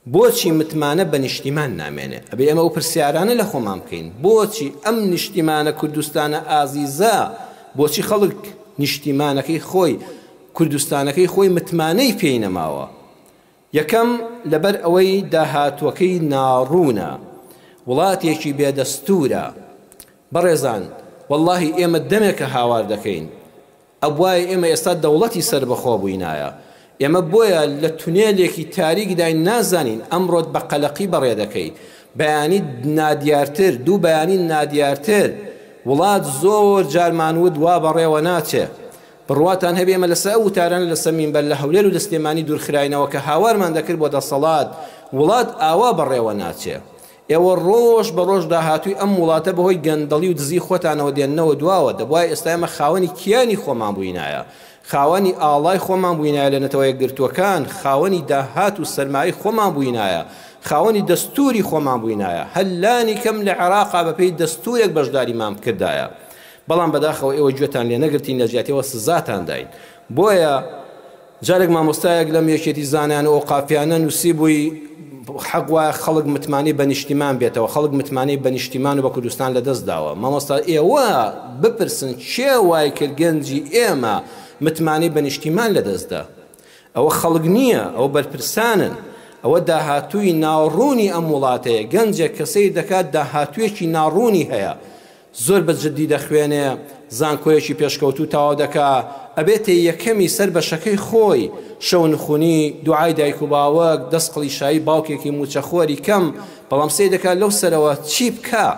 بۆچی متمانە بە نیشتیمان نامێنێ؟ ئەبێ ئێمە ئەو پرسیارانە لە خۆمان بکەین. بۆچی ئەم نیشتیمانە کوردستانە ئازیزە، بۆچی خەڵک نیشتیمانەکەی خۆی کوردستانەکەی خۆی متمانەی پێی نەماوە؟ یەکەم لەبەر ئەوەی داهاتوەکەی ناڕوونە، وڵاتێکی بێدەستورە. بەڕێزان، واللهی ئێمە دەمێکە هاوار دەکەین، ئەبوای ئێمە ئێستا دەوڵەتی سربەخۆ بووینایە. ئێمە بۆیە لە تونێلێکی تاریکدای نازانین ئەمڕۆت بە قەلەقی بەڕێ دەکەی، بەیانی نادیارتر، دوو بەیانی نادیارتر. وڵات زۆر جارمانود وا بەڕێوە ناچێ. بڕواتان هەبێ ئێمە لەسەر ئەو وتارانە لەسەر مینبەر لە هەولێر و لە سلێمانی دوورخراینەوە کە هاوارمان دەکرد بۆ دەسەڵات، وڵات ئاوا بەڕێوە ناچێ. ئێوە ڕۆژ بە ڕۆژ داهاتووی ئەم وڵاتە بەهۆی گەندەڵی و دزی خۆتانەوە دێننەوە دواوە. دەبوای ئێستا ئێمە خاوەنی کیانی خۆمان بووینایە، خاوەنی ئاڵای خۆمان بووینایە لە نەتەوە یەکگرتووەکان، خاوەنی داهات و سەرمایی خۆمان بووینایە، خاوەنی دەستوری خۆمان بووینایە. هەلانی کەم لە عێراقا بەپێی دەستورێک بەشداریمان بکردایە. بەڵام بەداخەوە ئێوە گوێتان لێ نەگرتین، لە جیاتیەوە سزاتان داین. بۆیە جارێک مامۆستایەک لەم یەکێتی زانیان و ئۆقافیانە نووسی بووی حەق وایە خەڵک متمانی بە نیشتیمان بێتەوە، خەڵک متمانی بە نیشتیمان و بە کوردستان لەدەست داوە. مامۆستا ئێوە بپرسن چێ وای کرد گەنجی ئێمە متمانی بە نیشتیمان لەدەستدا؟ ئەوە خەڵک نییە، ئەو بەرپرسانن، ئەوە داهاتووی ناڕوونی ئەم وڵاتەیە. گەنجێک کەسەی دەکات داهاتوویەکی ناڕوونی هەیە، زۆر بەجددی دەخوێنێ، زانکۆیەکی پێشکەوتوو تاوا دەکا، ئەبێتە یەکەمی سەر بەشەکەی خۆی شەو نخونی دوعای دایک و باوەک، دەست قڵیشایی باوکێکی موچەخۆری کەم، بەڵام سێ دەکات لەو سەرەوە چی بکە؟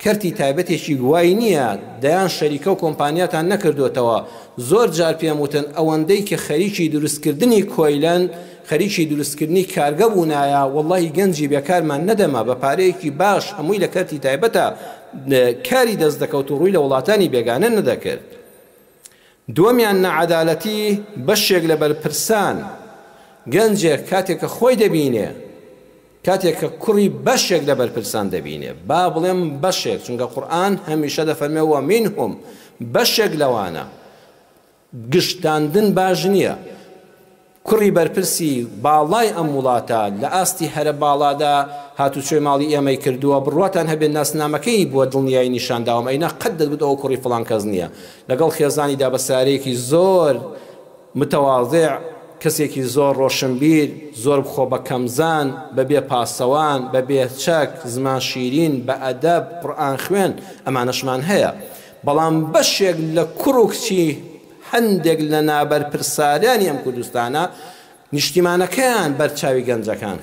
کەرتی تایبەتێکی گوای نییە، دەیان شەریکە و کۆمپانیاتان نەکردوێتەوە. زۆر جار پێم وتن ئەوەندەی کە خەریکی دروستکردنی کۆیلەن، خەریکی دروستکردنی کارگە بوونایە، وەڵڵاهی گەنجی بێکارمان نەدەما، بە پارەیەکی باش هەمووی لە کەرتی تایبەتە کاری دەست دەکەوت و ڕووی لە وڵاتانی بێگانە نەدەکرد. دووەمیان نەعەدالەتی بەشێک لە بەرپرسان، گەنجێک کاتێک کە خۆی دەبینێ، کاتێک کە کوڕی بەشێک لە بەرپرسان دەبینێ، با بڵێم بەشێک، چونکە قورئان هەمیشە دەفەرمێوە مینهم، بەشێک لەوانە. گشتاندن باش نییە. کوڕی بەرپرسی باڵای ئەم وڵاتە لە ئاستی هەرە باڵادا هاتوچۆی ماڵی ئێمەی کردووە، بڕواتان هەبێت ناسنامەکەی بۆ دڵنیایی نیشانداوە، ئەینا قەت دەبێت ئەوە کوڕی فڵان کەس نییە. لەگەڵ خێزانی دابەسارەیەکی زۆر متەواضع، کەسێکی زۆر ڕۆشنبیر، زۆر بخۆ بە کەمزان، بەبێ پاسەوان، بەبێ چەک، زمان شیرین، بە ئەدەب، قورئان خوێن، ئەمانەشمان هەیە. بەڵام بەشێک لە کوڕ و کچی هەندێک لە نابەرپرساریانی ئەم کوردستانە نیشتیمانەکەیان بەرچاوی گەنجەکان